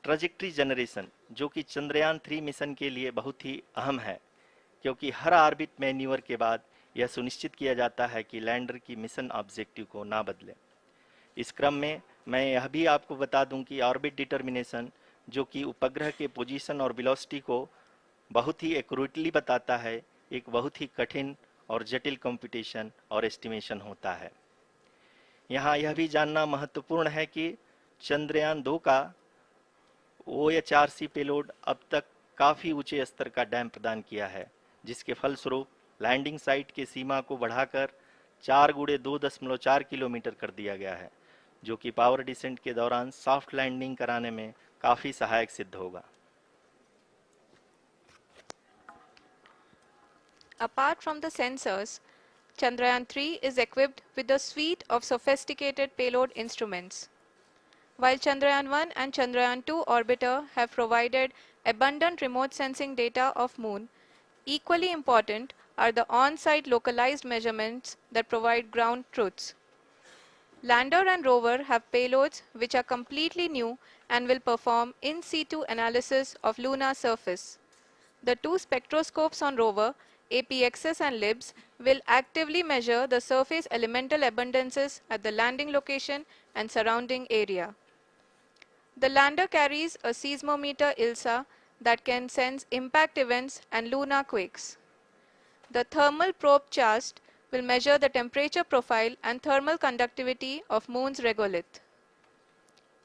Trajectory generation जो कि Chandrayaan 3 mission के लिए बहुत ही अहम है, क्योंकि हर ऑर्बिट मैन्यूवर के बाद यह सुनिश्चित किया जाता है कि लैंडर की मिशन ऑब्जेक्टिव को ना बदले। इस क्रम में मैं यह भी आपको बता दूं कि ऑर्बिट डिटर्मिनेशन जो कि उपग्रह के पोजीशन और वेलोसिटी को बहुत ही एक्यूरेटली बताता है, एक बहुत ही कठिन और जटिल कंप्यूटेशन और एस्टिमेशन होता है। यहाँ यह भी जानना महत्वपूर्ण है कि चंद्रयान 2 का OHRC पेलोड अब तक काफ़ी ऊंचे स्तर का डैम प्रदान किया है, जिसके फलस्वरूप लैंडिंग साइट की सीमा को बढ़ाकर 4x2.4 किलोमीटर कर दिया गया है, जो कि पावर डिसेंट के दौरान सॉफ्ट लैंडिंग कराने में काफ़ी सहायक सिद्ध होगा। Apart from the sensors, Chandrayaan 3 is equipped with a suite of sophisticated payload instruments. While Chandrayaan 1 and Chandrayaan 2 orbiter have provided abundant remote sensing data of Moon, equally important are the on-site localized measurements that provide ground truths. Lander and rover have payloads which are completely new and will perform in situ analysis of lunar surface. The two spectroscopes on rover, APXS and LIBS, will actively measure the surface elemental abundances at the landing location and surrounding area. The lander carries a seismometer ILSA that can sense impact events and lunar quakes. The thermal probe CHAST will measure the temperature profile and thermal conductivity of Moon's regolith.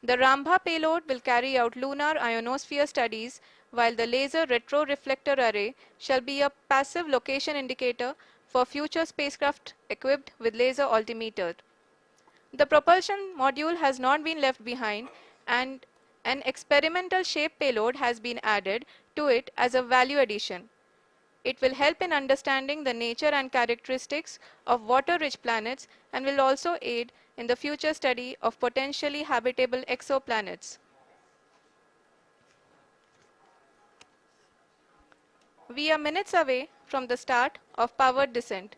The Rambha payload will carry out lunar ionosphere studies, while the laser retroreflector array shall be a passive location indicator for future spacecraft equipped with laser altimeter. The propulsion module has not been left behind, and an experimental shape payload has been added to it as a value addition. It will help in understanding the nature and characteristics of water-rich planets and will also aid in the future study of potentially habitable exoplanets. We are minutes away from the start of powered descent.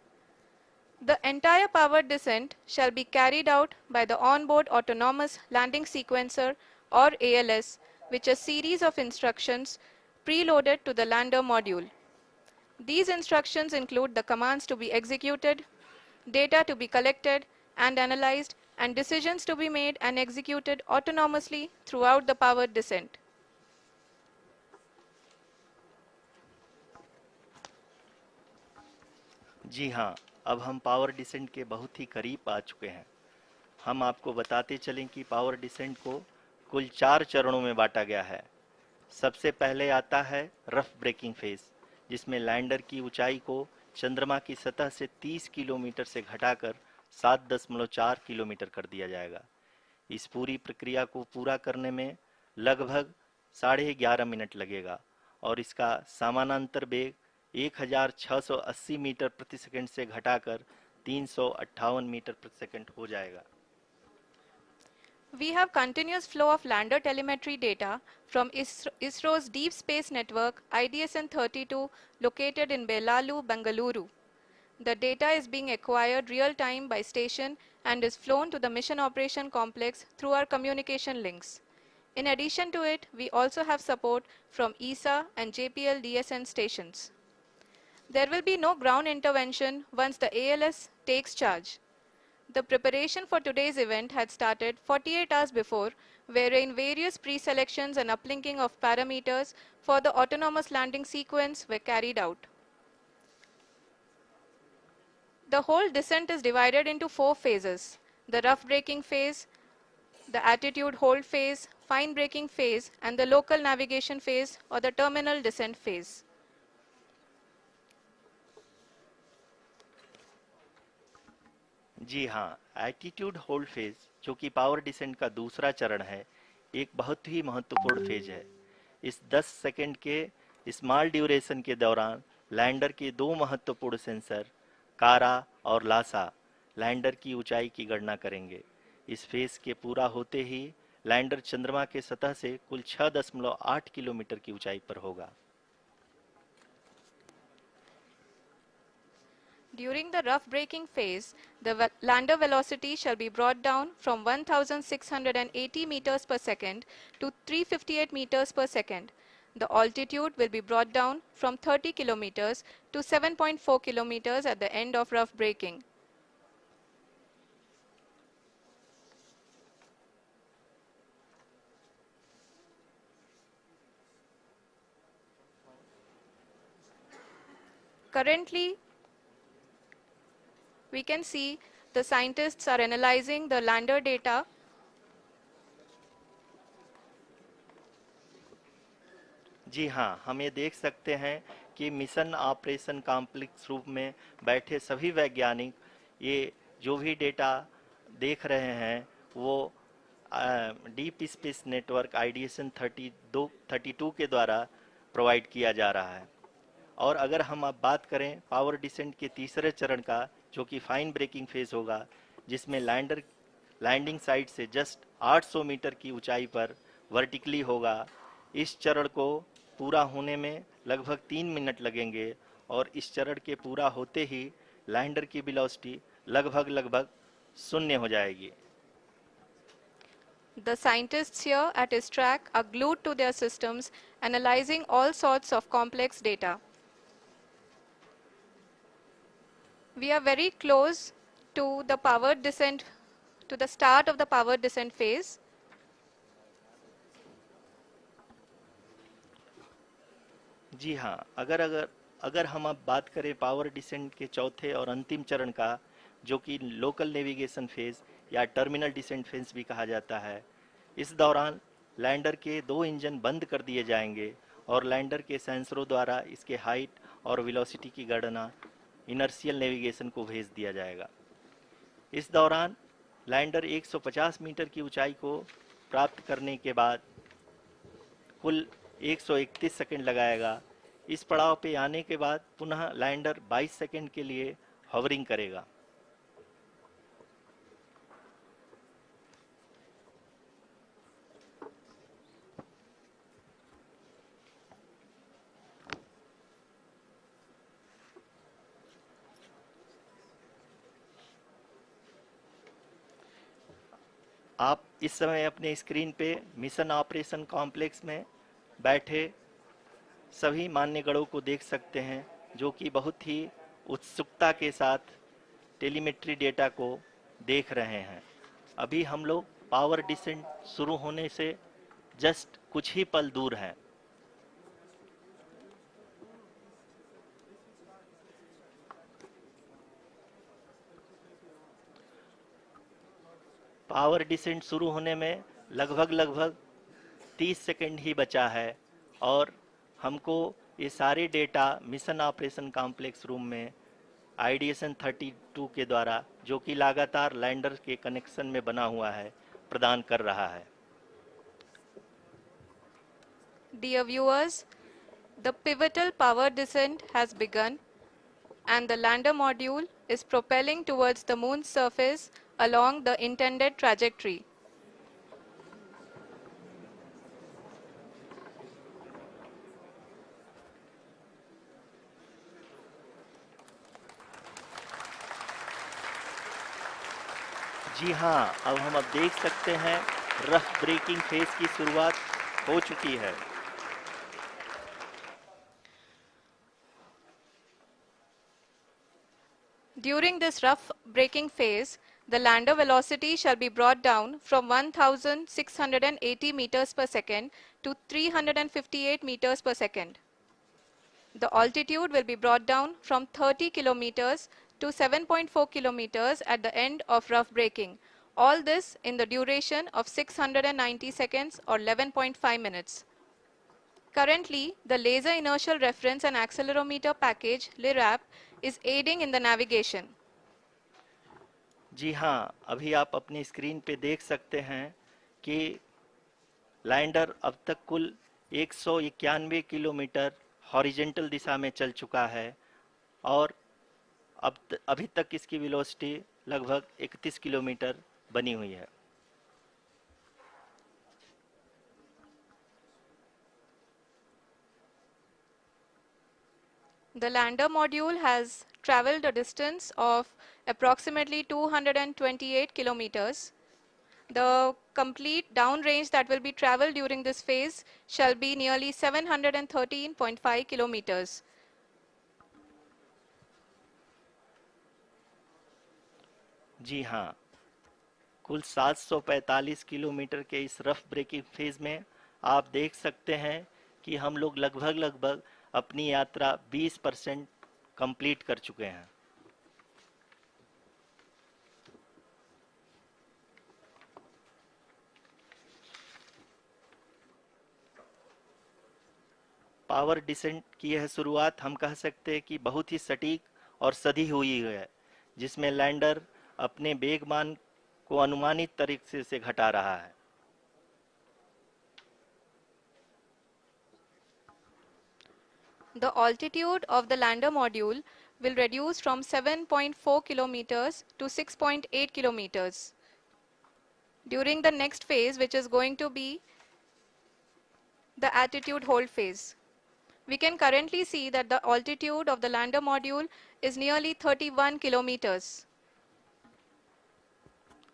The entire powered descent shall be carried out by the onboard autonomous landing sequencer or ALS, which is a series of instructions preloaded to the lander module. These instructions include the commands to be executed, data to be collected and analyzed, and decisions to be made and executed autonomously throughout the powered descent. जी हाँ, अब हम power descent के बहुत ही करीब आ चुके हैं। हम आपको बताते चलें कि पावर डिसेंट को कुल 4 चरणों में बांटा गया है। सबसे पहले आता है रफ ब्रेकिंग फेज, जिसमें लैंडर की ऊंचाई को चंद्रमा की सतह से 30 किलोमीटर से घटाकर 7.4 किलोमीटर कर दिया जाएगा। इस पूरी प्रक्रिया को पूरा करने में लगभग 11.5 मिनट लगेगा और इसका समानांतर वेग 1680 मीटर प्रति सेकंड से घटाकर 358 मीटर प्रति सेकंड हो जाएगा। We have continuous flow of lander telemetry data from ISRO's Deep Space Network IDSN-32 located in Belalu, Bengaluru. The data is being acquired real-time by station and is flown to the Mission Operation Complex through our communication links. In addition to it, we also have support from ESA and JPL DSN stations. There will be no ground intervention once the ALS takes charge. The preparation for today's event had started 48 hours before, wherein various pre-selections and uplinking of parameters for the autonomous landing sequence were carried out. The whole descent is divided into 4 phases: the rough braking phase, the attitude hold phase, fine braking phase, and the local navigation phase or the terminal descent phase. जी हाँ, attitude hold phase जो कि power descent का दूसरा चरण है, एक बहुत ही महत्वपूर्ण फेज है। इस 10 सेकंड के स्मॉल ड्यूरेशन के दौरान लैंडर के 2 महत्वपूर्ण सेंसर कारा और लासा लैंडर की ऊंचाई की गणना करेंगे। इस फेज के पूरा होते ही लैंडर चंद्रमा के सतह से कुल 6.8 किलोमीटर की ऊंचाई पर होगा। During the rough braking phase, the lander velocity shall be brought down from 1680 meters per second to 358 meters per second. The altitude will be brought down from 30 kilometers to 7.4 kilometers at the end of rough braking. Currently, we can see the scientists are analyzing the lander data. जी हाँ, हम ये देख सकते हैं कि mission operation complex रूप में बैठे सभी वैज्ञानिक ये जो भी डेटा देख रहे हैं वो डीप स्पेस नेटवर्क आईडीएसन 32 के द्वारा प्रोवाइड किया जा रहा है। और अगर हम अब बात करें पावर डिसेंट के तीसरे चरण का, जो कि फाइन ब्रेकिंग फेज होगा, जिसमें लैंडर लैंडिंग साइट से जस्ट 800 मीटर की ऊंचाई पर वर्टिकली होगा। इस चरण को पूरा होने में लगभग 3 मिनट लगेंगे और इस चरण के पूरा होते ही लैंडर की वेलोसिटी लगभग शून्य हो जाएगी। The scientists here at his track are glued to their systems, analyzing all sorts of complex data. We are very close to the power descent, to the start of the power descent phase. जी हाँ, अगर अगर अगर हम अब बात करें power descent के चौथे और अंतिम चरण का, जो कि लोकल नेविगेशन फेज या टर्मिनल डिसेंट फेज भी कहा जाता है, इस दौरान लैंडर के 2 इंजन बंद कर दिए जाएंगे और लैंडर के सेंसरों द्वारा इसके हाइट और वेलोसिटी की गणना इनर्शियल नेविगेशन को भेज दिया जाएगा। इस दौरान लैंडर 150 मीटर की ऊंचाई को प्राप्त करने के बाद कुल 131 सेकंड लगाएगा। इस पड़ाव पे आने के बाद पुनः लैंडर 22 सेकंड के लिए हॉवरिंग करेगा। आप इस समय अपने स्क्रीन पे मिशन ऑपरेशन कॉम्प्लेक्स में बैठे सभी मान्यगणों को देख सकते हैं, जो कि बहुत ही उत्सुकता के साथ टेलीमेट्री डेटा को देख रहे हैं। अभी हम लोग पावर डिसेंट शुरू होने से जस्ट कुछ ही पल दूर हैं। पावर डिसेंट शुरू होने में लगभग 30 सेकंड ही बचा है और हमको ये सारे data mission operation complex room में आईडीएसन 32 के द्वारा, जो कि लगातार लैंडर के कनेक्शन में बना हुआ है, प्रदान कर रहा है। Dear viewers, the pivotal power descent has begun and the lander module is propelling towards the moon's surface along the intended trajectory. जी हाँ, अब हम देख सकते हैं रफ ब्रेकिंग फेज की शुरुआत हो चुकी है। During this rough braking phase, the lander velocity shall be brought down from 1680 meters per second to 358 meters per second. The altitude will be brought down from 30 kilometers to 7.4 kilometers at the end of rough braking. All this in the duration of 690 seconds or 11.5 minutes. Currently, the Laser Inertial Reference and Accelerometer package (LIRAP) is aiding in the navigation. जी हाँ, अभी आप अपनी screen पे देख सकते हैं कि lander अब तक कुल 191 किलोमीटर हॉरिजेंटल दिशा में चल चुका है और अभी तक इसकी वेलोसिटी लगभग 31 किलोमीटर बनी हुई है। The lander module has traveled a distance of approximately 228 kilometers. The complete downrange that will be traveled during this phase shall be nearly 713.5 kilometers. जी हाँ, कुल 745 किलोमीटर के इस रफ ब्रेकिंग फेज में आप देख सकते हैं कि हम लोग लगभग लगभग अपनी यात्रा 20% कंप्लीट कर चुके हैं। पावर डिसेंट की यह शुरुआत हम कह सकते हैं कि बहुत ही सटीक और सधी हुई है, जिसमें लैंडर अपने वेगमान को अनुमानित तरीके से घटा रहा है। The altitude of the lander module will reduce from 7.4 kilometers to 6.8 kilometers. During the next phase, which is going to be the attitude hold phase. We can currently see that the altitude of the lander module is nearly 31 kilometers.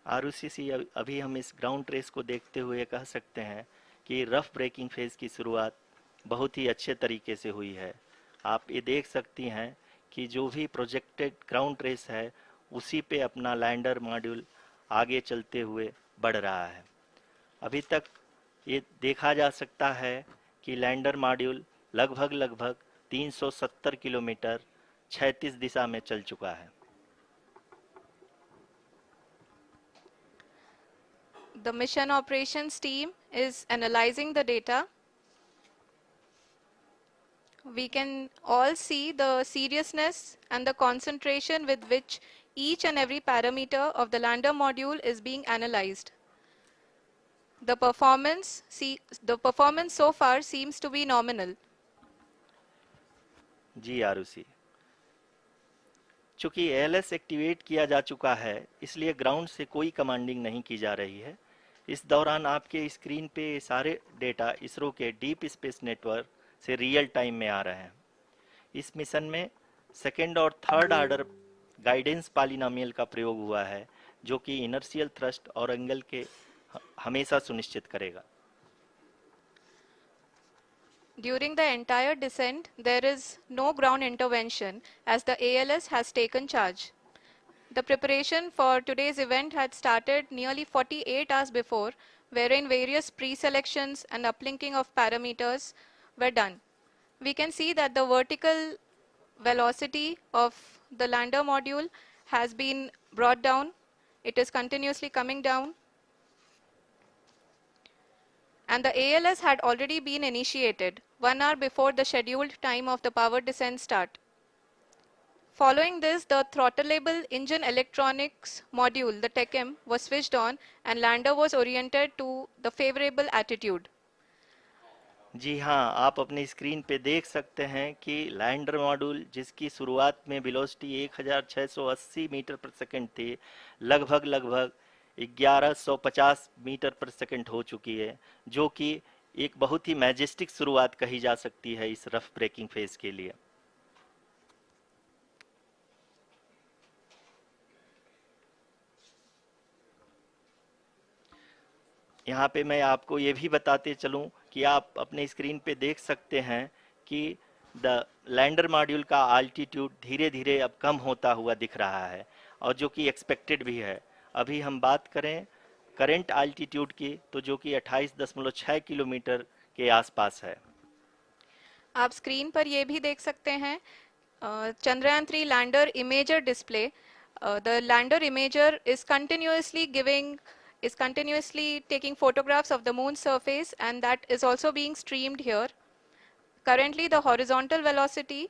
Arushi, अभी हम इस ground race को देखते हुए कह सकते हैं कि रफ ब्रेकिंग फेज की शुरुआत बहुत ही अच्छे तरीके से हुई है। आप ये देख सकती हैं कि जो भी प्रोजेक्टेड ग्राउंड रेस है उसी पे अपना लैंडर मॉड्यूल आगे चलते हुए बढ़ रहा है। अभी तक ये देखा जा सकता है कि लैंडर मॉड्यूल लगभग लगभग 370 किलोमीटर क्षैतिज दिशा में चल चुका है। The mission operations team is analyzing the data. We can all see the seriousness and the concentration with which each and every parameter of the lander module is being analyzed. The performance so far seems to be nominal. जी आरुषि, चूंकि ALS activate किया जा चुका है इसलिए ground से कोई commanding नहीं की जा रही है। इस दौरान आपके स्क्रीन पे सारे डेटा इसरो के डीप स्पेस नेटवर्क से रियल टाइम में आ रहे हैं। इस मिशन में सेकेंड और थर्ड ऑर्डर गाइडेंस पॉलिनोमियल का प्रयोग हुआ है, जो कि इनर्शियल थ्रस्ट और एंगल के हमेशा सुनिश्चित करेगा। During the entire descent, there is no ground intervention as the ALS has taken charge. The preparation for today's event had started nearly 48 hours before, wherein various pre-selections and uplinking of parameters were done. We can see that the vertical velocity of the lander module has been brought down. It is continuously coming down. And the ALS had already been initiated 1 hour before the scheduled time of the power descent start. Following this, the throttleable engine electronics module, the TECM, was switched on and lander was oriented to the favorable attitude. जी हाँ, आप अपनी screen पे देख सकते हैं कि lander module जिसकी शुरुआत में वेलोसिटी 1680 मीटर पर सेकंड थी, लगभग लगभग 1150 मीटर पर सेकंड हो चुकी है, जो कि एक बहुत ही मैजेस्टिक शुरुआत कही जा सकती है इस रफ ब्रेकिंग फेज के लिए। यहाँ पे मैं आपको ये भी बताते चलूँ कि आप अपने स्क्रीन पे देख सकते हैं कि द लैंडर मॉड्यूल का अल्टीट्यूड धीरे धीरे अब कम होता हुआ दिख रहा है, और जो कि एक्सपेक्टेड भी है। अभी हम बात करें करंट अल्टीट्यूड की, तो जो कि 28.6 किलोमीटर के आसपास है। आप स्क्रीन पर ये भी देख सकते हैं Chandrayaan 3 lander imager display. The lander imager is continuously taking photographs of the moon's surface, and that is also being streamed here. Currently the horizontal velocity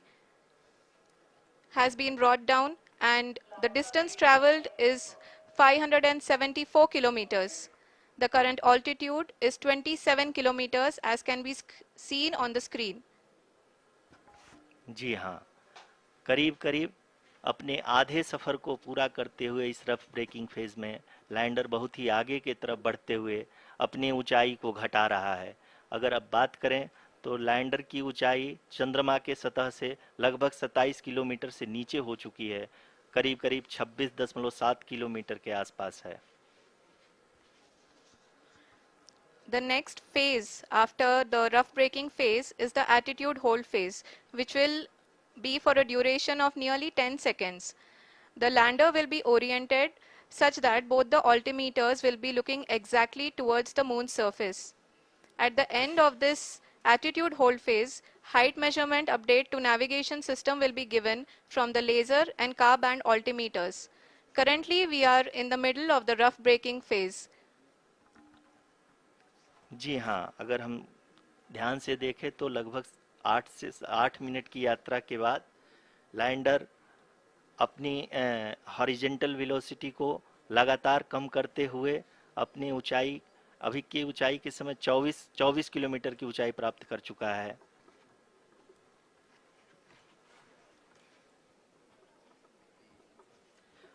has been brought down and the distance traveled is 574 kilometers. The current altitude is 27 kilometers as can be seen on the screen. जी हाँ, करीब करीब अपने आधे सफ़र को पूरा करते हुए इस रफ ब्रेकिंग फेज में लैंडर बहुत ही आगे की तरफ बढ़ते हुए अपनी ऊंचाई को घटा रहा है। अगर अब बात करें तो लैंडर की ऊंचाई चंद्रमा के सतह से लगभग 27 किलोमीटर से नीचे हो चुकी है, करीब करीब 26.7 किलोमीटर के आसपास है। The next phase after the rough braking phase is the attitude hold phase, which will be for a duration of nearly 10 seconds. The lander will be oriented such that both the altimeters will be looking exactly towards the moon's surface. At the end of this attitude hold phase, height measurement update to navigation system will be given from the laser and car band altimeters. Currently, we are in the middle of the rough braking phase. जी हाँ, अगर हम ध्यान से देखें तो लगभग 8 की यात्रा के बाद लैंडर अपनी हॉरिजेंटल वेलोसिटी को लगातार कम करते हुए अपनी ऊंचाई, अभी की ऊंचाई के समय 24 किलोमीटर की ऊंचाई प्राप्त कर चुका है।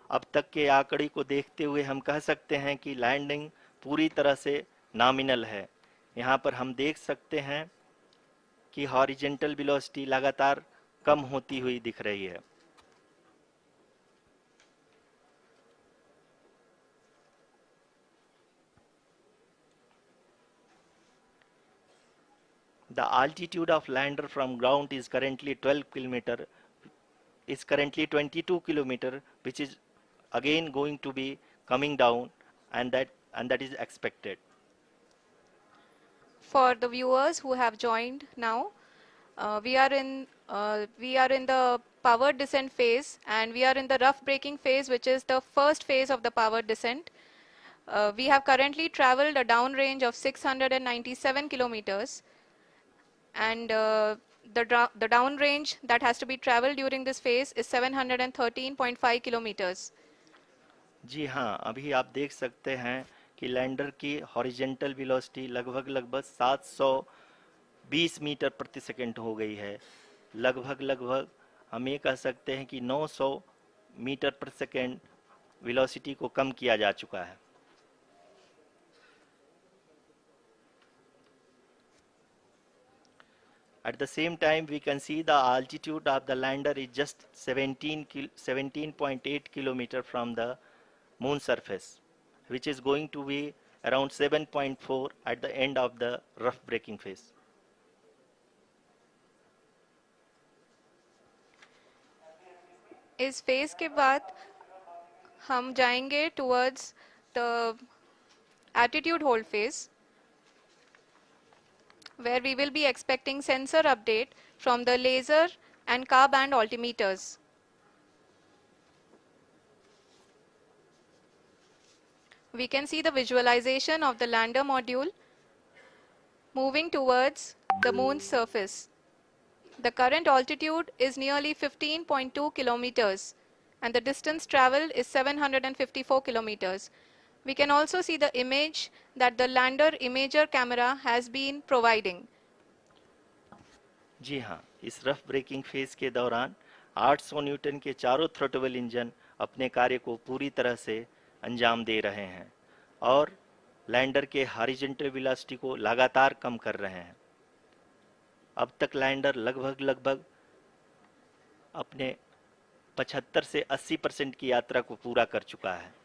अब तक के आंकड़े को देखते हुए हम कह सकते हैं कि लैंडिंग पूरी तरह से नॉमिनल है। यहाँ पर हम देख सकते हैं कि हॉरिजेंटल वेलोसिटी लगातार कम होती हुई दिख रही है। The altitude of lander from ground is currently 22 kilometer, which is again going to be coming down, and that is expected. For the viewers who have joined now, we are in the powered descent phase, and we are in the rough braking phase, which is the first phase of the powered descent. We have currently traveled a downrange of 697 kilometers, and the downrange that has to be traveled during this phase is 713.5 kilometers. जी हाँ, अभी आप देख सकते हैं कि lander की horizontal velocity लगभग 720 metre प्रति सेकंड हो गई है। लगभग हम ये कह सकते हैं कि 900 मीटर प्रति सेकंड वेलोसिटी को कम किया जा चुका है। At the same time, we can see the altitude of the lander is just 17.8 kilometer from the moon surface, which is going to be around 7.4 at the end of the rough braking phase. इस phase के बाद हम जाएंगे towards the attitude hold phase, where we will be expecting sensor update from the laser and car band altimeters. We can see the visualization of the lander module moving towards the moon's surface. The current altitude is nearly 15.2 kilometers, and the distance traveled is 754 kilometers. We can also see the image that the lander imager camera has been providing. जी हाँ, इस rough breaking phase के दौरान 800 Newton के चारों throttle engine अपने कार्य को पूरी तरह से अंजाम दे रहे हैं और लैंडर के हॉरिजॉन्टल वेलोसिटी को लगातार कम कर रहे हैं। अब तक लैंडर लगभग अपने 75 से 80% की यात्रा को पूरा कर चुका है।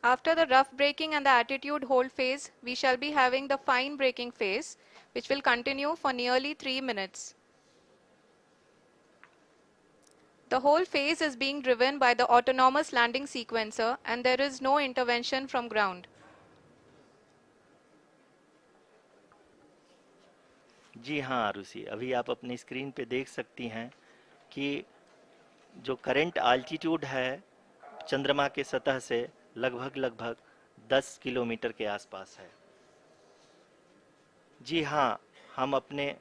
After the rough braking and the attitude hold phase, we shall be having the fine braking phase, which will continue for nearly 3 minutes. The whole phase is being driven by the autonomous landing sequencer, and there is no intervention from ground. जी हाँ आरुषि, अभी आप अपनी screen पे देख सकती हैं कि जो करंट आल्टीट्यूड है चंद्रमा के सतह से लगभग 10 किलोमीटर के आसपास है। जी हाँ, हम अपने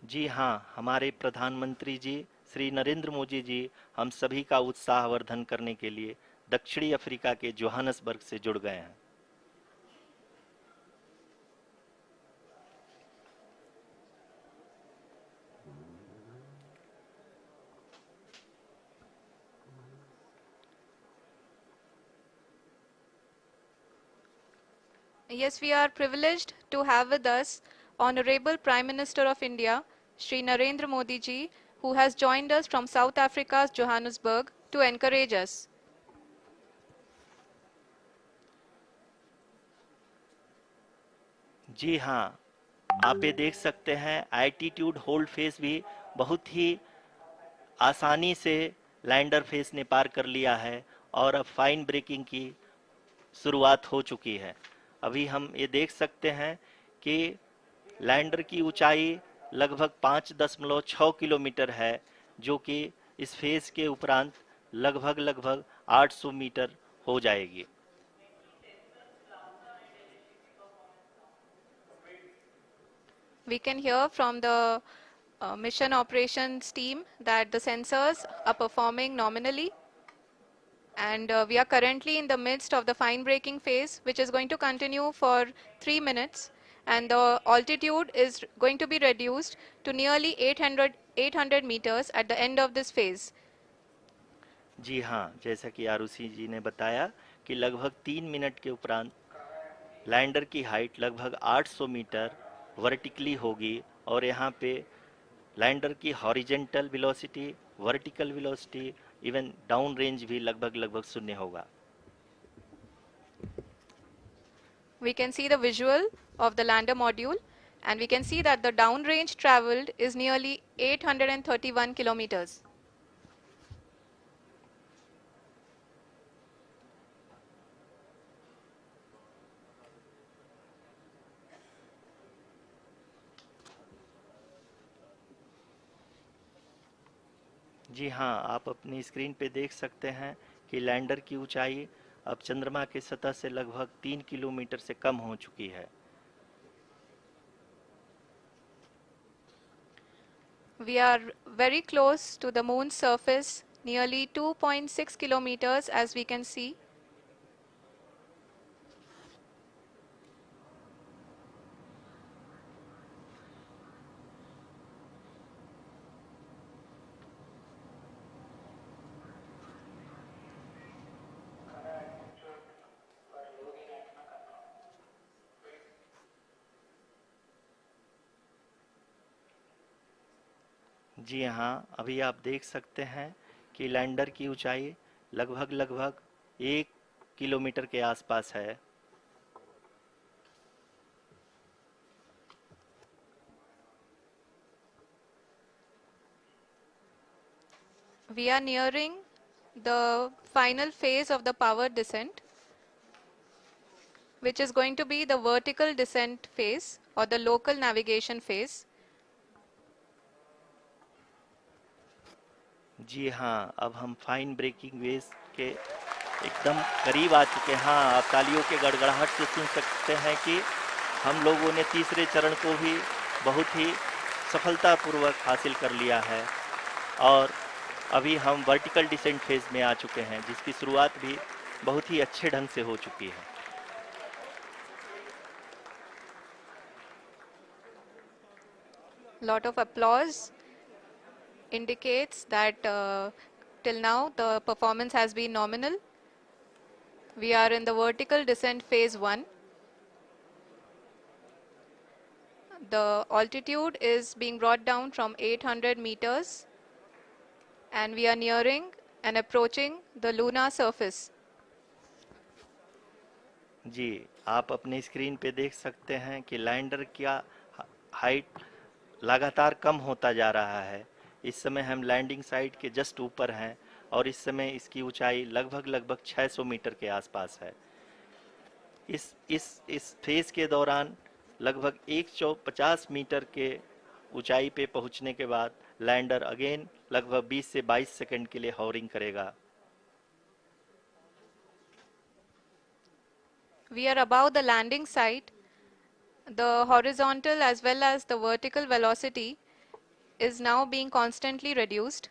जी हाँ, हमारे प्रधानमंत्री जी श्री नरेंद्र मोदी जी हम सभी का उत्साहवर्धन करने के लिए दक्षिणी अफ्रीका के जोहानसबर्ग से जुड़ गए हैं। Yes, we are privileged to have with us Honorable Prime Minister of India, Shri Narendra Modi ji, who has joined us from South Africa's Johannesburg to encourage us. जी हाँ, आप ये देख सकते हैं एल्टीट्यूड होल्ड फेस भी बहुत ही आसानी से लैंडर फेस ने पार कर लिया है और अब फाइन ब्रेकिंग की शुरुआत हो चुकी है। अभी हम ये देख सकते हैं कि लैंडर की ऊंचाई लगभग 5.6 किलोमीटर है, जो कि इस फेज के उपरांत लगभग 800 मीटर हो जाएगी। We can hear from the mission operations team that the sensors are performing nominally, and we are currently in the midst of the fine braking phase, which is going to continue for 3 minutes, and the altitude is going to be reduced to nearly 800 meters at the end of this phase. जी हाँ, जैसा कि आरुषि जी ने बताया कि लगभग 3 minute के उपरांत lander की हाइट लगभग 800 मीटर वर्टिकली होगी और यहाँ पे लैंडर की horizontal velocity, vertical velocity, even down range भी लगभग शून्य होगा। We can see the visual of the lander module, and we can see that the downrange traveled is nearly 831 kilometers. जी हाँ, आप अपनी स्क्रीन पे देख सकते हैं कि लैंडर की ऊंचाई अब चंद्रमा की सतह से लगभग 3 किलोमीटर से कम हो चुकी है। We are very close to the moon's surface, nearly 2.6 kilometers as we can see. जी हाँ, अभी आप देख सकते हैं कि लैंडर की ऊंचाई लगभग 1 किलोमीटर के आसपास है। We are nearing the final phase of the power descent, which is going to be the vertical descent phase or the local navigation phase. जी हाँ, अब हम फाइन ब्रेकिंग वेव के एकदम करीब आ चुके हैं। हाँ, आप तालियों के गड़गड़ाहट से सुन सकते हैं कि हम लोगों ने तीसरे चरण को भी बहुत ही सफलतापूर्वक हासिल कर लिया है और अभी हम वर्टिकल डिसेंट फेज में आ चुके हैं, जिसकी शुरुआत भी बहुत ही अच्छे ढंग से हो चुकी है। Lot of applause indicates that till now the performance has been nominal. We are in the vertical descent phase 1. The altitude is being brought down from 800 meters, and we are nearing and approaching the lunar surface. जी, आप अपने screen पे देख सकते हैं कि lander का height लगातार कम होता जा रहा है। इस समय हम लैंडिंग साइट के जस्ट ऊपर हैं और इस समय इसकी ऊंचाई लगभग 600 मीटर के आसपास है। इस फेज के दौरान लगभग 150 मीटर के ऊंचाई पे पहुंचने के बाद लैंडर अगेन लगभग 20 से 22 सेकंड के लिए हॉवरिंग करेगा। We are above the landing site. The horizontal as well as the vertical velocity is now being constantly reduced,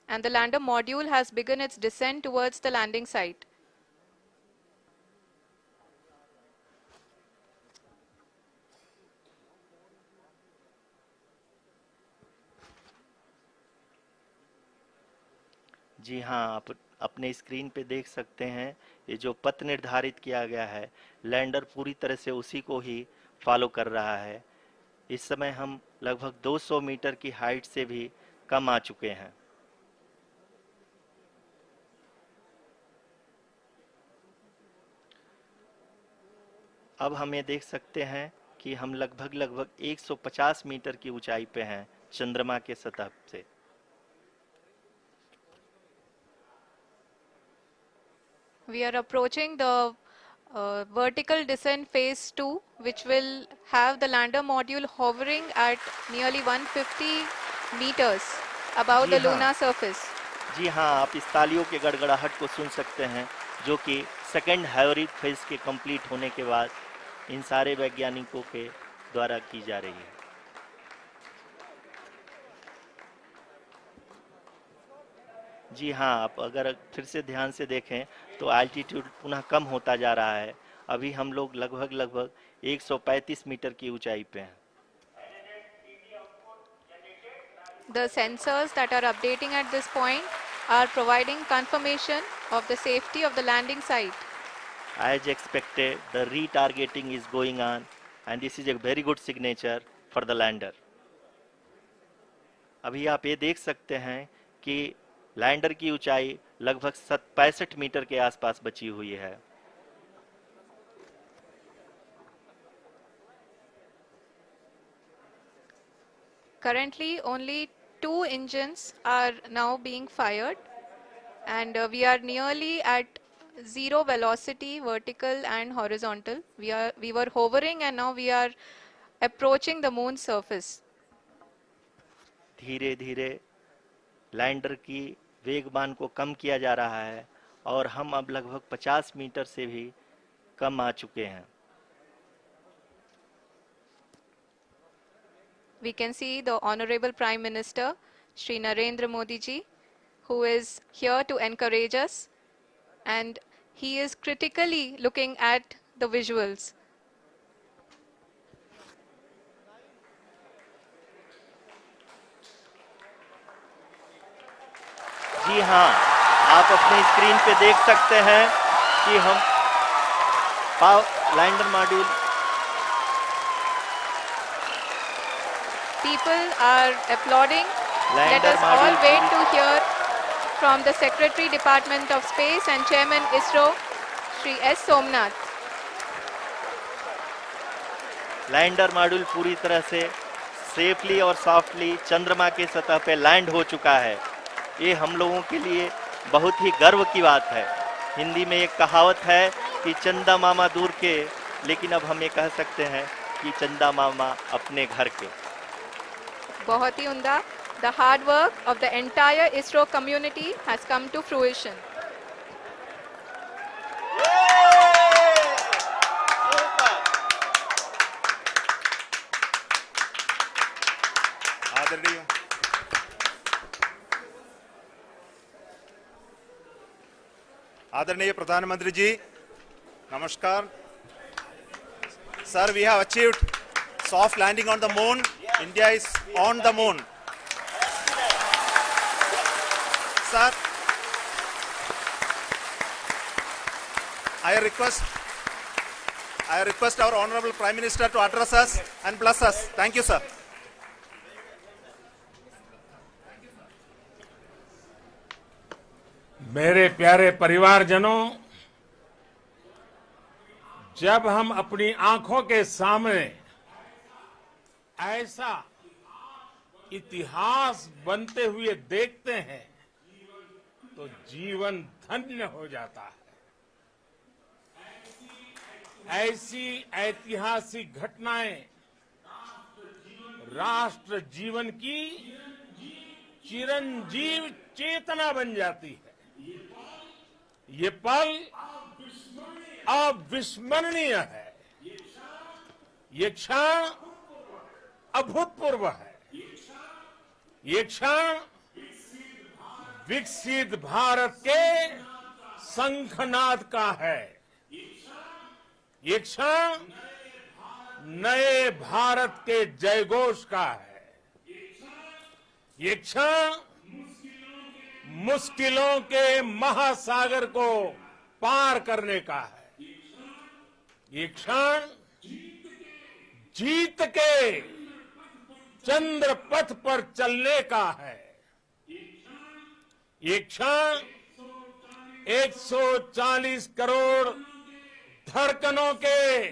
and the lander module has begun its descent towards the landing site. जी हाँ, अपने screen पे देख सकते हैं, ये जो पथ निर्धारित किया गया है, लैंडर पूरी तरह से उसी को ही फॉलो कर रहा है। इस समय हम लगभग 200 मीटर की हाइट से भी कम आ चुके हैं। अब हम ये देख सकते हैं कि हम लगभग 150 मीटर की ऊंचाई पे हैं चंद्रमा के सतह से। We are approaching the vertical descent phase 2, which will have the lander module hovering at nearly 150 meters above ji the हाँ, lunar surface. जी हाँ, आप इस तालियों के गड़गड़ाहट को सुन सकते हैं, जो कि सेकेंड हैवरिक फेज के कंप्लीट होने के बाद इन सारे वैज्ञानिकों के द्वारा की जा रही है। जी हाँ, आप अगर फिर से ध्यान से देखें तो एल्टीट्यूड पुनः कम होता जा रहा है। अभी हम लोग लगभग 135 मीटर की ऊंचाई पे हैं। The sensors that are updating at this point are providing confirmation of the safety of the landing site. As expected, the retargeting is going on, and this is a very good signature for the lander. अभी आप ये देख सकते हैं कि lander की ऊंचाई लगभग 65 मीटर के आसपास बची हुई है। Currently, only 2 engines are now being fired, and we are nearly at zero velocity, vertical and horizontal. We were hovering, and now we are approaching the moon's surface. धीरे धीरे लैंडर की वेगमान को कम किया जा रहा है और हम अब लगभग 50 मीटर से भी कम आ चुके हैं। We can see the Honorable Prime Minister, Shri Narendra Modi ji, who is here to encourage us, and he is critically looking at the visuals. जी हाँ, आप अपने स्क्रीन पे देख सकते हैं कि हम lander module People are applauding. Let lander us all module wait to hear from the Secretary Department of Space and Chairman ISRO, Shri S. Somnath. Lander module पूरी तरह से सेफली और सॉफ्टली चंद्रमा के सतह पे लैंड हो चुका है। ये हम लोगों के लिए बहुत ही गर्व की बात है। हिंदी में एक कहावत है कि चंदा मामा दूर के, लेकिन अब हम ये कह सकते हैं कि चंदा मामा अपने घर के। बहुत ही उम्दा. The hard work of the entire ISRO community has come to fruition. आदरणीय प्रधानमंत्री जी, नमस्कार. Sir, we have achieved soft landing on the moon. India is on the moon. Sir, I request our Honorable Prime Minister to address us and bless us. Thank you, sir. मेरे प्यारे परिवारजनों, जब हम अपनी आंखों के सामने ऐसा इतिहास बनते हुए देखते हैं तो जीवन धन्य हो जाता है। ऐसी ऐतिहासिक घटनाएं राष्ट्र जीवन की चिरंजीव चेतना बन जाती है। ये पल अविस्मरणीय है। ये क्षण अभूतपूर्व है। ये क्षण विकसित भारत के शंखनाद का है। ये क्षण नए भारत के जयघोष का है। ये क्षण मुश्किलों के महासागर को पार करने का है। ये क्षण जीत के चंद्र पथ पर चलने का है। ये क्षण 140 करोड़ धड़कनों के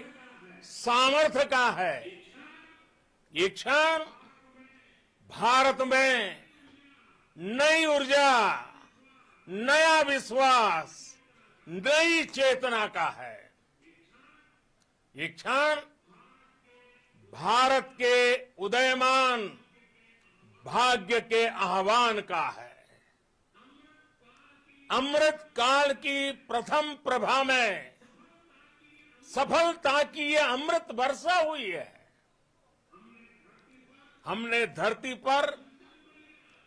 सामर्थ्य का है। ये क्षण भारत में नई ऊर्जा, नया विश्वास, नई चेतना का है। ये क्षण भारत के उदयमान भाग्य के आह्वान का है। अमृत काल की प्रथम प्रभा में सफलता की यह अमृत वर्षा हुई है। हमने धरती पर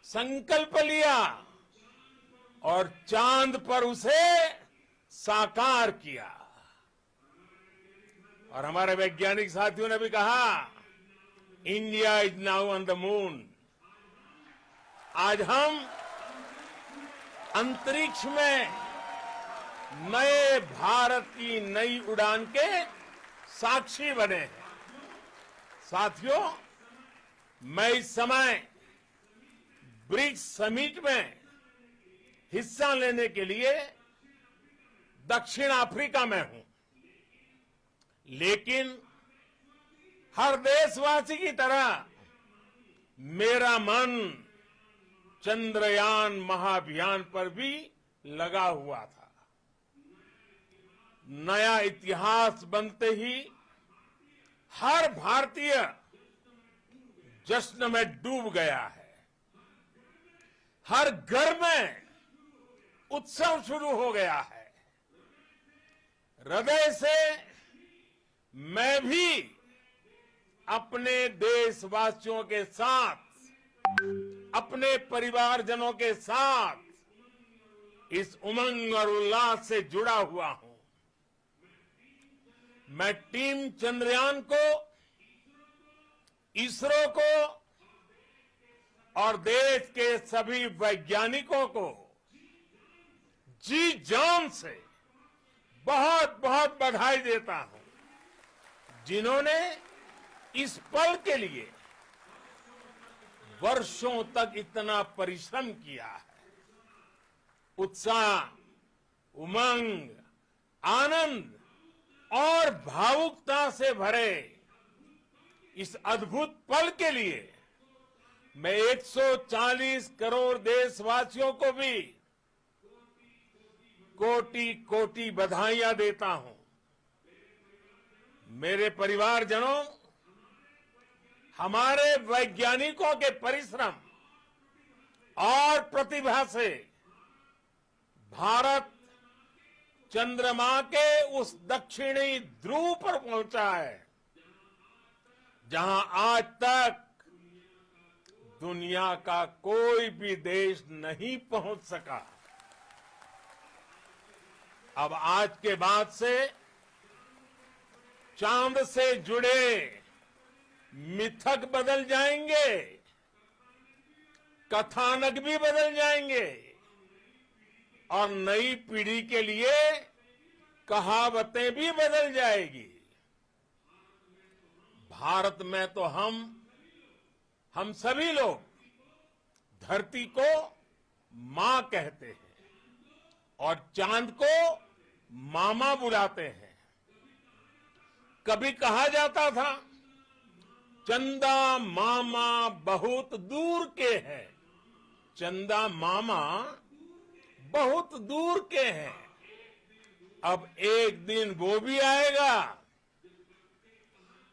संकल्प लिया और चांद पर उसे साकार किया। और हमारे वैज्ञानिक साथियों ने भी कहा, India is now on the moon. आज हम अंतरिक्ष में नए भारत की नई उड़ान के साक्षी बने हैं। साथियों, मैं इस समय ब्रिक्स समिट में हिस्सा लेने के लिए दक्षिण अफ्रीका में हूं, लेकिन हर देशवासी की तरह मेरा मन चंद्रयान महाअभियान पर भी लगा हुआ था। नया इतिहास बनते ही हर भारतीय जश्न में डूब गया है। हर घर में उत्सव शुरू हो गया है। हृदय से मैं भी अपने देशवासियों के साथ, अपने परिवारजनों के साथ इस उमंग और उल्लास से जुड़ा हुआ हूं। मैं टीम चंद्रयान को, इसरो को और देश के सभी वैज्ञानिकों को जी जान से बहुत बहुत बधाई देता हूं, जिन्होंने इस पल के लिए वर्षों तक इतना परिश्रम किया है। उत्साह, उमंग, आनंद और भावुकता से भरे इस अद्भुत पल के लिए मैं 140 करोड़ देशवासियों को भी कोटि कोटि बधाइयां देता हूं। मेरे परिवारजनों, हमारे वैज्ञानिकों के परिश्रम और प्रतिभा से भारत चंद्रमा के उस दक्षिणी ध्रुव पर पहुंचा है, जहां आज तक दुनिया का कोई भी देश नहीं पहुंच सका। अब आज के बाद से चांद से जुड़े मिथक बदल जाएंगे, कथानक भी बदल जाएंगे और नई पीढ़ी के लिए कहावतें भी बदल जाएगी। भारत में तो हम सभी लोग धरती को मां कहते हैं और चांद को मामा बुलाते हैं। कभी कहा जाता था, चंदा मामा बहुत दूर के हैं। चंदा मामा बहुत दूर के हैं। अब एक दिन वो भी आएगा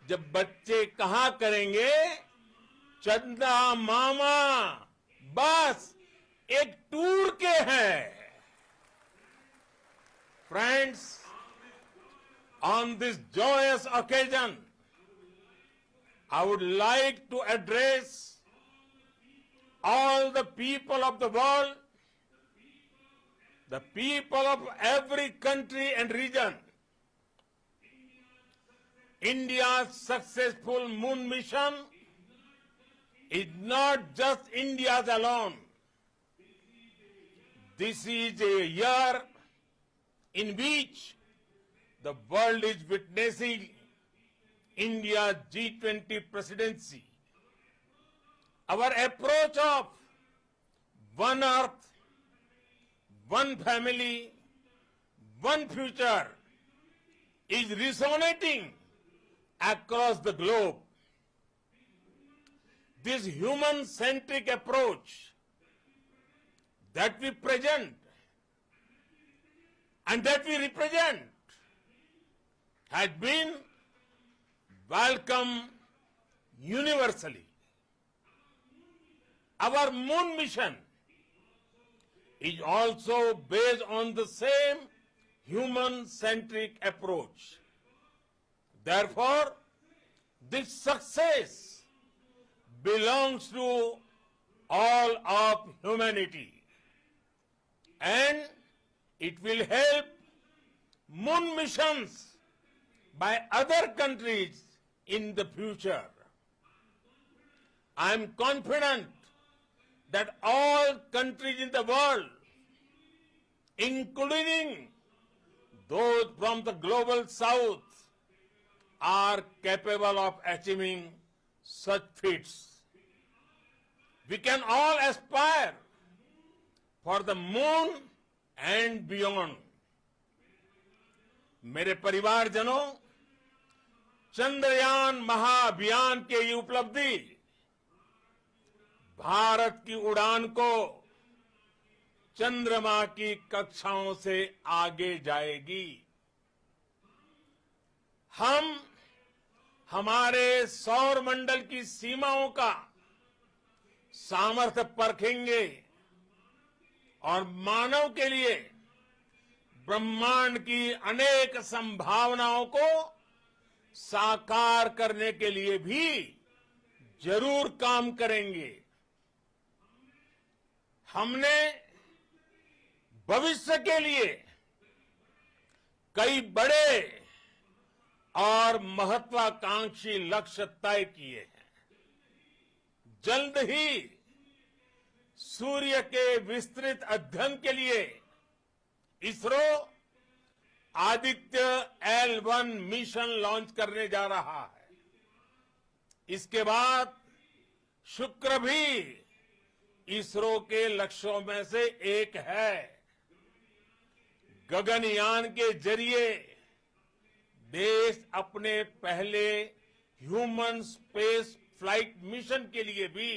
जब बच्चे कहा करेंगे, चंदा मामा बस एक टूर के हैं। Friends, on this joyous occasion, I would like to address all the people of the world, the people of every country and region. India's successful moon mission is not just India's alone. This is a year in which the world is witnessing India's G20 presidency. Our approach of one earth, one family, one future is resonating across the globe. This human-centric approach that we present and that we represent has been welcomed universally. Our moon mission is also based on the same human-centric approach. Therefore, this success belongs to all of humanity, and it will help moon missions by other countries in the future. I am confident that all countries in the world, including those from the global south, are capable of achieving such feats. We can all aspire for the moon and beyond. मेरे परिवारजनों, चंद्रयान महाअभियान के ये उपलब्धि भारत की उड़ान को चंद्रमा की कक्षाओं से आगे जाएगी। हम हमारे सौर मंडल की सीमाओं का सामर्थ्य परखेंगे और मानव के लिए ब्रह्मांड की अनेक संभावनाओं को साकार करने के लिए भी जरूर काम करेंगे। हमने भविष्य के लिए कई बड़े और महत्वाकांक्षी लक्ष्य तय किए हैं। जल्द ही सूर्य के विस्तृत अध्ययन के लिए ISRO Aditya L1 mission launch करने जा रहा है। इसके बाद शुक्र भी इसरो के लक्ष्यों में से एक है। गगनयान के जरिए देश अपने पहले ह्यूमन स्पेस फ्लाइट मिशन के लिए भी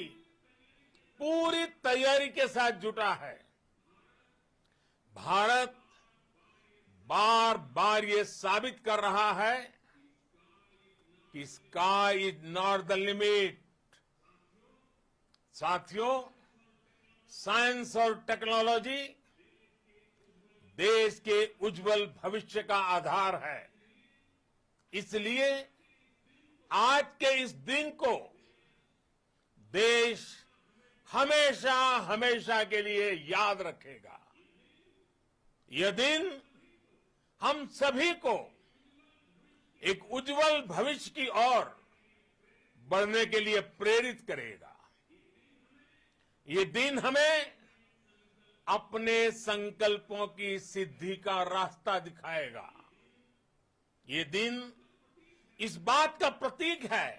पूरी तैयारी के साथ जुटा है। भारत बार बार ये साबित कर रहा है कि sky is not the limit. साथियों, साइंस और टेक्नोलॉजी देश के उज्जवल भविष्य का आधार है। इसलिए आज के इस दिन को देश हमेशा हमेशा के लिए याद रखेगा। यह दिन हम सभी को एक उज्जवल भविष्य की ओर बढ़ने के लिए प्रेरित करेगा। ये दिन हमें अपने संकल्पों की सिद्धि का रास्ता दिखाएगा। ये दिन इस बात का प्रतीक है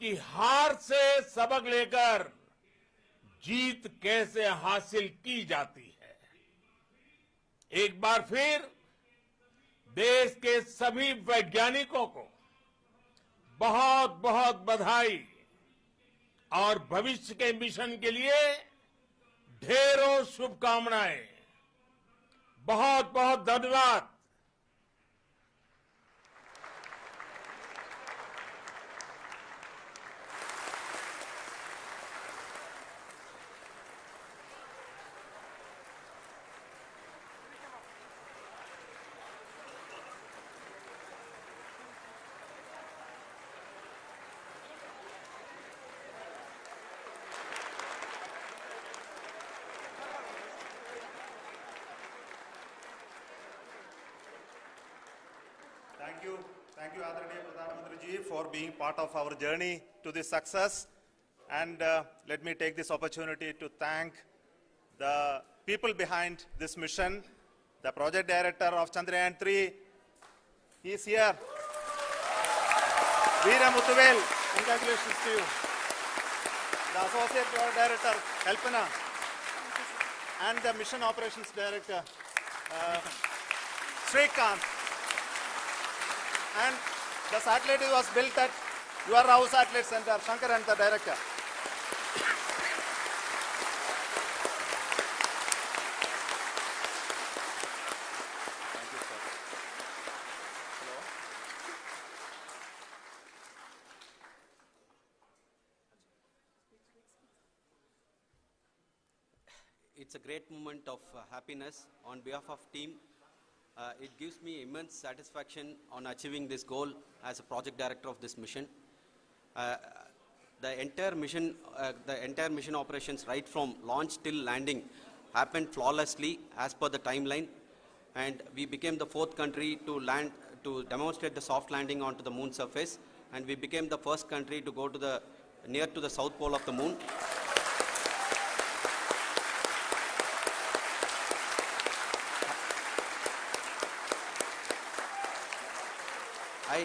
कि हार से सबक लेकर जीत कैसे हासिल की जाती है। एक बार फिर देश के सभी वैज्ञानिकों को बहुत बहुत बधाई और भविष्य के मिशन के लिए ढेरों शुभकामनाएं। बहुत बहुत धन्यवाद। Thank you, Adranaya Pradhan Mantri ji, for being part of our journey to this success. And let me take this opportunity to thank the people behind this mission. The project director of Chandrayaan 3, he is here. Veera Muthuvel, congratulations to you. The associate project director, Kalpana, and the mission operations director, Srikanth. And the satellite was built at your house satellite center, Shankaran, the director. It's a great moment of happiness on behalf of team. It gives me immense satisfaction on achieving this goal as a project director of this mission. The entire mission operations right from launch till landing happened flawlessly as per the timeline, and we became the 4th country to demonstrate the soft landing onto the moon surface, and we became the first country to go to near to the south pole of the moon. I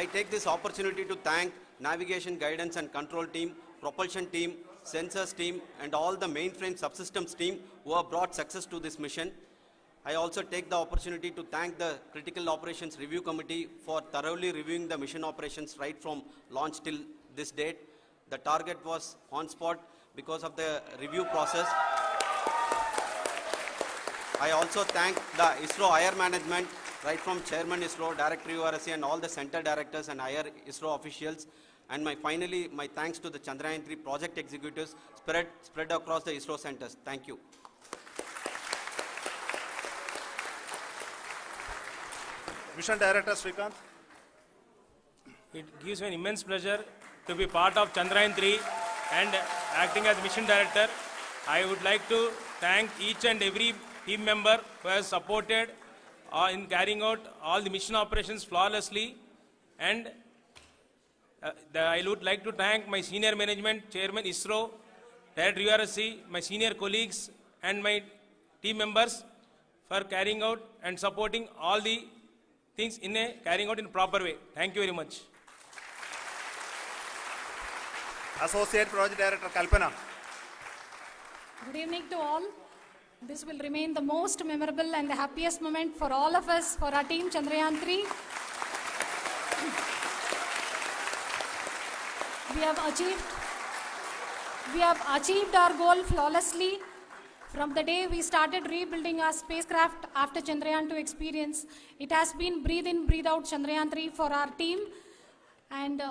take this opportunity to thank navigation, guidance and control team, propulsion team, sensors team and all the mainframe subsystems team who have brought success to this mission. I also take the opportunity to thank the Critical Operations Review Committee for thoroughly reviewing the mission operations right from launch till this date. The target was on spot because of the review process. I also thank the ISRO higher management, right from Chairman ISRO, Director URSC and all the center directors and higher ISRO officials. And finally, my thanks to the Chandrayaan 3 project executives spread across the ISRO centers. Thank you. Mission Director Srikanth. It gives me an immense pleasure to be part of Chandrayaan 3 and acting as Mission Director. I would like to thank each and every team member who has supported in carrying out all the mission operations flawlessly, and I would like to thank my senior management, Chairman ISRO, Director URSC, my senior colleagues and my team members for carrying out and supporting all the things carrying out in a proper way. Thank you very much. Associate Project Director Kalpana. Good evening to all. This will remain the most memorable and the happiest moment for all of us, for our team Chandrayaan 3. We have achieved our goal flawlessly. From the day we started rebuilding our spacecraft after Chandrayaan 2 experience, it has been breathe in, breathe out Chandrayaan 3 for our team. And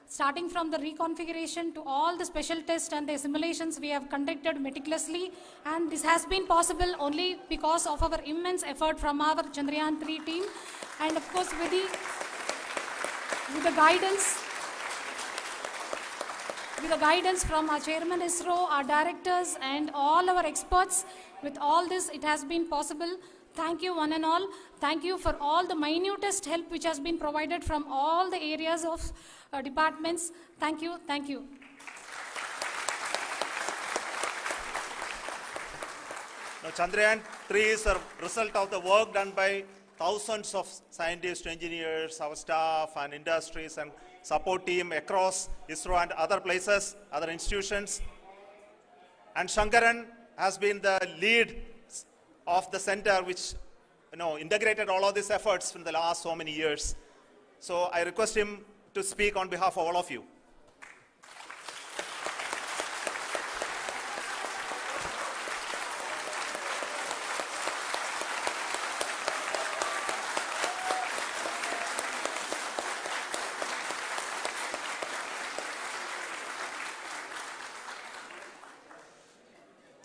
starting from the reconfiguration to all the special tests and the simulations we have conducted meticulously, and this has been possible only because of our immense effort from our Chandrayaan 3 team, and of course with the guidance from our Chairman ISRO, our directors and all our experts. With all this, it has been possible. Thank you one and all. Thank you for all the minutest help which has been provided from all the areas of departments. Thank you. Thank you. Now, Chandrayaan 3 is a result of the work done by thousands of scientists, engineers, our staff and industries and support team across ISRO and other places, other institutions. And Shankaran has been the lead of the center which integrated all of these efforts in the last so many years. So I request him to speak on behalf of all of you.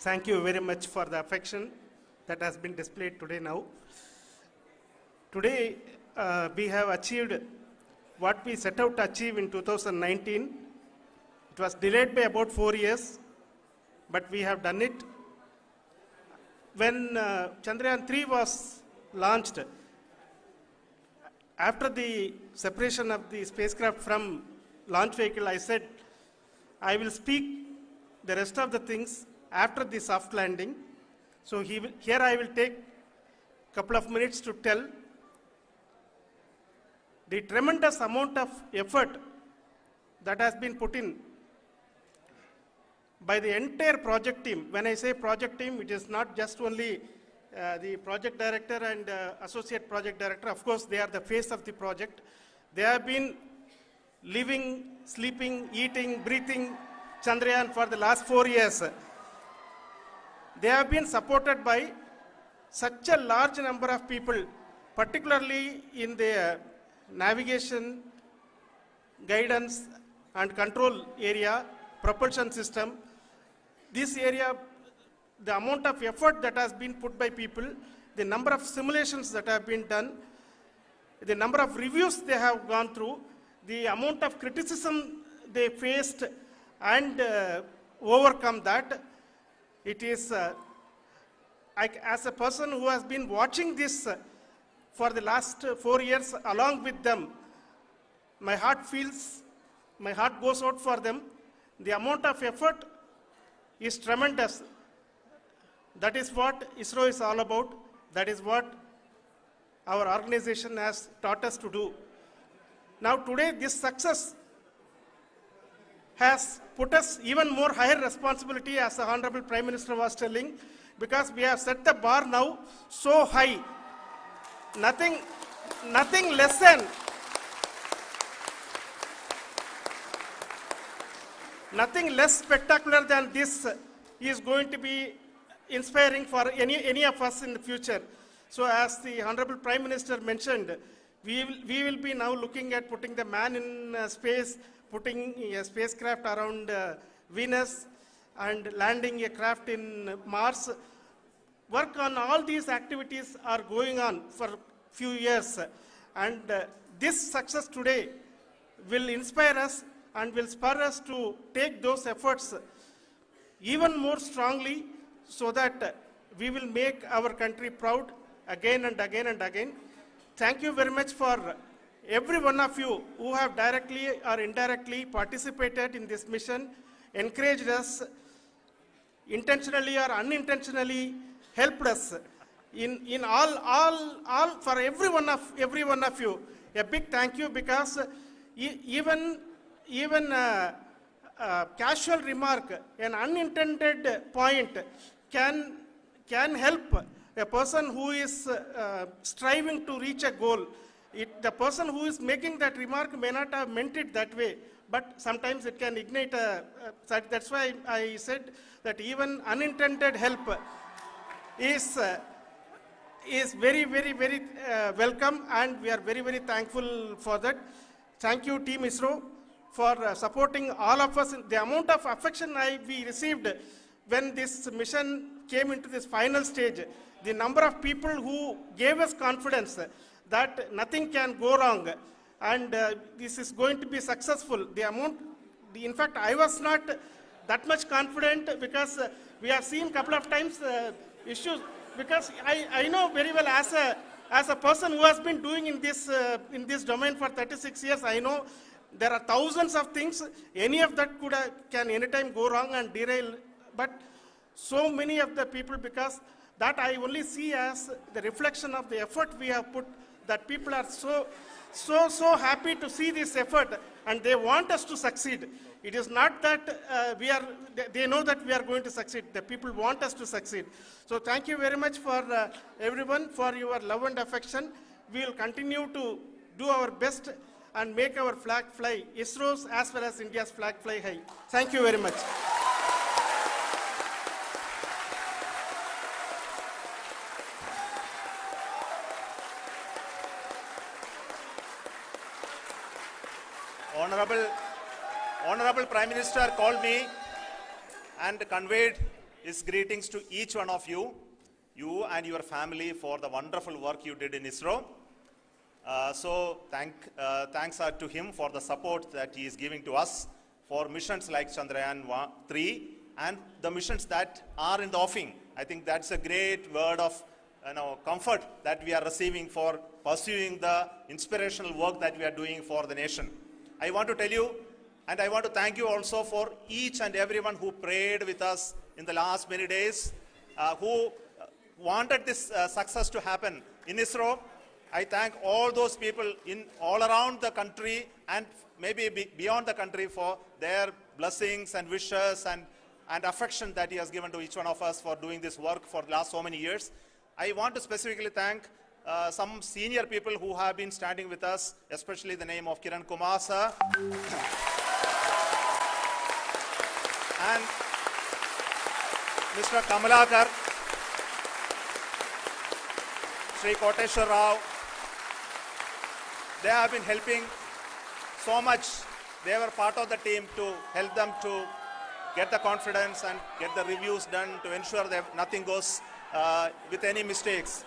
Thank you very much for the affection that has been displayed today now. Today, we have achieved what we set out to achieve in 2019. It was delayed by about 4 years, but we have done it. When Chandrayaan 3 was launched, after the separation of the spacecraft from launch vehicle, I said, I will speak the rest of the things after the soft landing. So here I will take a couple of minutes to tell the tremendous amount of effort that has been put in by the entire project team. When I say project team, it is not just only the project director and associate project director. Of course, they are the face of the project. They have been living, sleeping, eating, breathing Chandrayaan for the last 4 years. They have been supported by such a large number of people, particularly in the navigation, guidance and control area, propulsion system. This area, the amount of effort that has been put by people, the number of simulations that have been done, the number of reviews they have gone through, the amount of criticism they faced and overcome that. It is, as a person who has been watching this for the last 4 years along with them, my heart goes out for them. The amount of effort is tremendous. That is what ISRO is all about. That is what our organization has taught us to do. Now today, this success has put us even more higher responsibility, as the Honorable Prime Minister was telling, because we have set the bar now so high. Nothing less than nothing less spectacular than this is going to be inspiring for any of us in the future. So as the Honorable Prime Minister mentioned, we will be now looking at putting the man in space, putting a spacecraft around Venus and landing a craft in Mars. Work on all these activities are going on for few years, and this success today will inspire us and will spur us to take those efforts even more strongly, so that we will make our country proud again and again and again. Thank you very much for every one of you who have directly or indirectly participated in this mission, encouraged us, intentionally or unintentionally helped us in all for every one of you. A big thank you, because even casual remark, an unintended point can help a person who is striving to reach a goal. The person who is making that remark may not have meant it that way, but sometimes it can ignite that's why I said that even unintended help is very, very, very welcome, and we are very, very thankful for that. Thank you, Team ISRO, for supporting all of us. The amount of affection we received when this mission came into this final stage, the number of people who gave us confidence that nothing can go wrong and this is going to be successful. In fact, I was not that much confident, because we have seen couple of times issues, because I know very well as a person who has been doing in this domain for 36 years, I know there are thousands of things. Any of that can anytime go wrong and derail. But so many of the people, because that I only see as the reflection of the effort we have put, that people are so happy to see this effort and they want us to succeed. It is not that they know that we are going to succeed. The people want us to succeed. So thank you very much for everyone for your love and affection. We will continue to do our best and make our flag fly, ISRO's as well as India's flag fly high. Thank you very much. Honorable Prime Minister called me and conveyed his greetings to each one of you and your family, for the wonderful work you did in ISRO. Thanks are to him for the support that he is giving to us for missions like Chandrayaan 3 and the missions that are in the offing. I think that's a great word of comfort that we are receiving for pursuing the inspirational work that we are doing for the nation. I want to tell you, and I want to thank you also for each and everyone who prayed with us in the last many days, who wanted this success to happen in ISRO. I thank all those people in all around the country and maybe beyond the country for their blessings and wishes and affection that he has given to each one of us for doing this work for the last so many years. I want to specifically thank some senior people who have been standing with us, especially the name of Kiran Kumar sir and Mr. Kamalakar, Sri Koteshwar Rao. They have been helping so much. They were part of the team to help them to get the confidence and get the reviews done to ensure that nothing goes with any mistakes.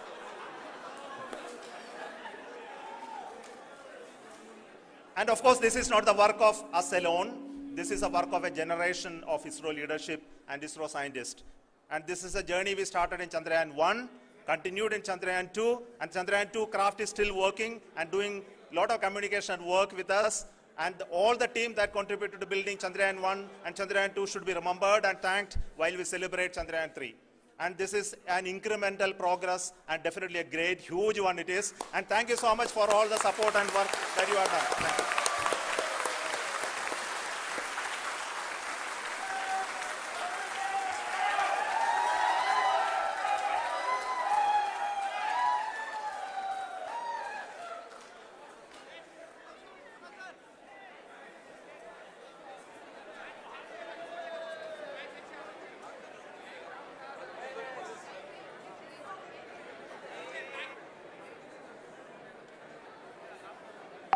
And of course, this is not the work of us alone. This is a work of a generation of ISRO leadership and ISRO scientists. And this is a journey we started in Chandrayaan 1, continued in Chandrayaan 2, and Chandrayaan 2 craft is still working and doing a lot of communication work with us. And all the team that contributed to building Chandrayaan 1 and Chandrayaan 2 should be remembered and thanked while we celebrate Chandrayaan 3. And this is an incremental progress and definitely a great, huge one it is. And thank you so much for all the support and work that you have done.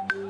Thank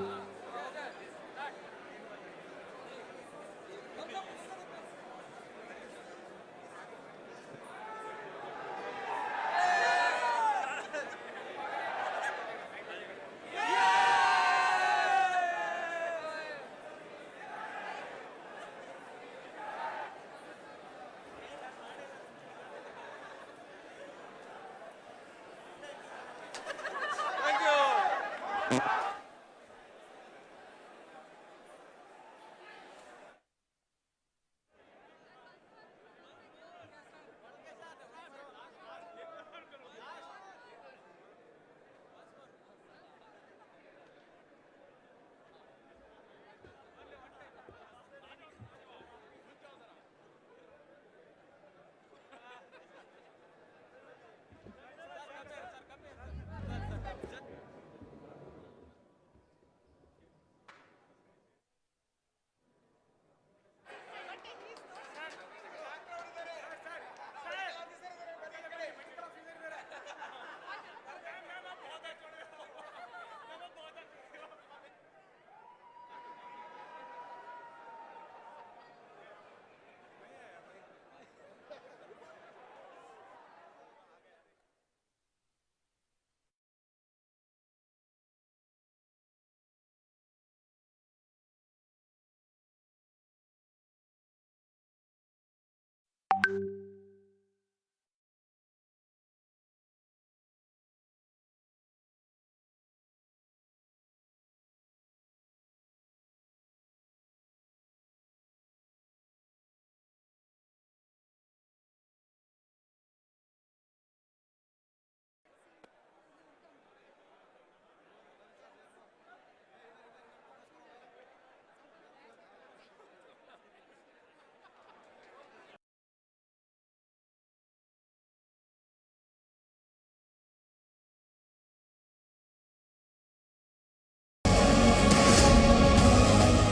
you.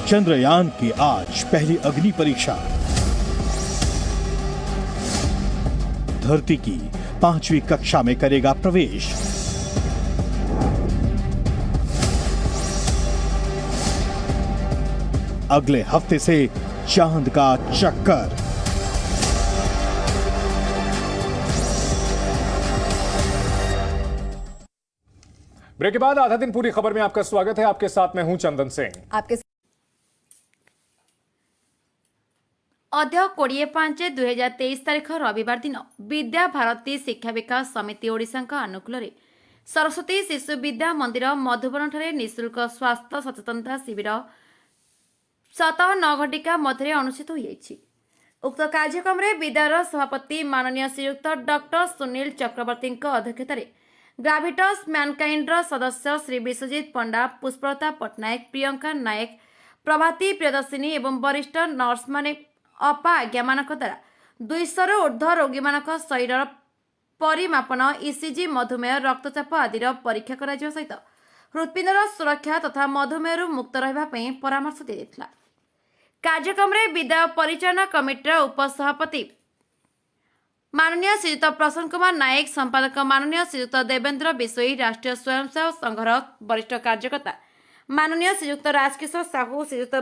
Chandrayaan की आज पहली अग्नि परीक्षा। धरती की 5वीं कक्षा में करेगा प्रवेश। अगले हफ्ते से चांद का चक्कर। ब्रेक के बाद आधा दिन पूरी खबर में आपका स्वागत है। आपके साथ मैं हूं चंदन सिंह। आपके अद्य 25/2023 तारीख रविवार दिन विद्या भारती शिक्षा विकास समिति ओडिशा अनुकूल सरस्वती शिशु विद्या मंदिर मधुबन ठारे निःशुल्क स्वास्थ्य सचेतनता शिविर 7-9 घटिका मध्य अनुष्ठित होइछि। उक्त कार्यक्रम में विद्यालय सभापति माननीय श्रीयुक्त डॉक्टर सुनील चक्रवर्ती अध्यक्षतार ग्राविटस मैनकाइंडर सदस्य श्री विश्वजीत पंडा, पुष्पलता पट्टनायक, प्रियंका नायक, प्रभाती प्रियदर्शिनी एवं वरिष्ठ नर्स माने अपा आज्ञा मानक द्वारा 200 ऊर्ध्व रोगी मानक शरीर परिमापन, ईसीजी, मधुमेह, रक्तचाप आदि परीक्षा करा सहित हृत्पिंडर सुरक्षा तथा मधुमेह मुक्त रही परामर्श दिया। कार्यक्रम में विद्यालय परिचालना कमिटीर उपसभापति माननीय श्रीयुक्त प्रसन्न कुमार नायक, संपादक माननीय श्रीयुक्त देवेंद्र बिशोई, राष्ट्रीय स्वयंसेवक संघर वरिष्ठ कार्यकर्ता माननीय श्रीयुक्त राजकिशोर साहू, श्रीयुक्त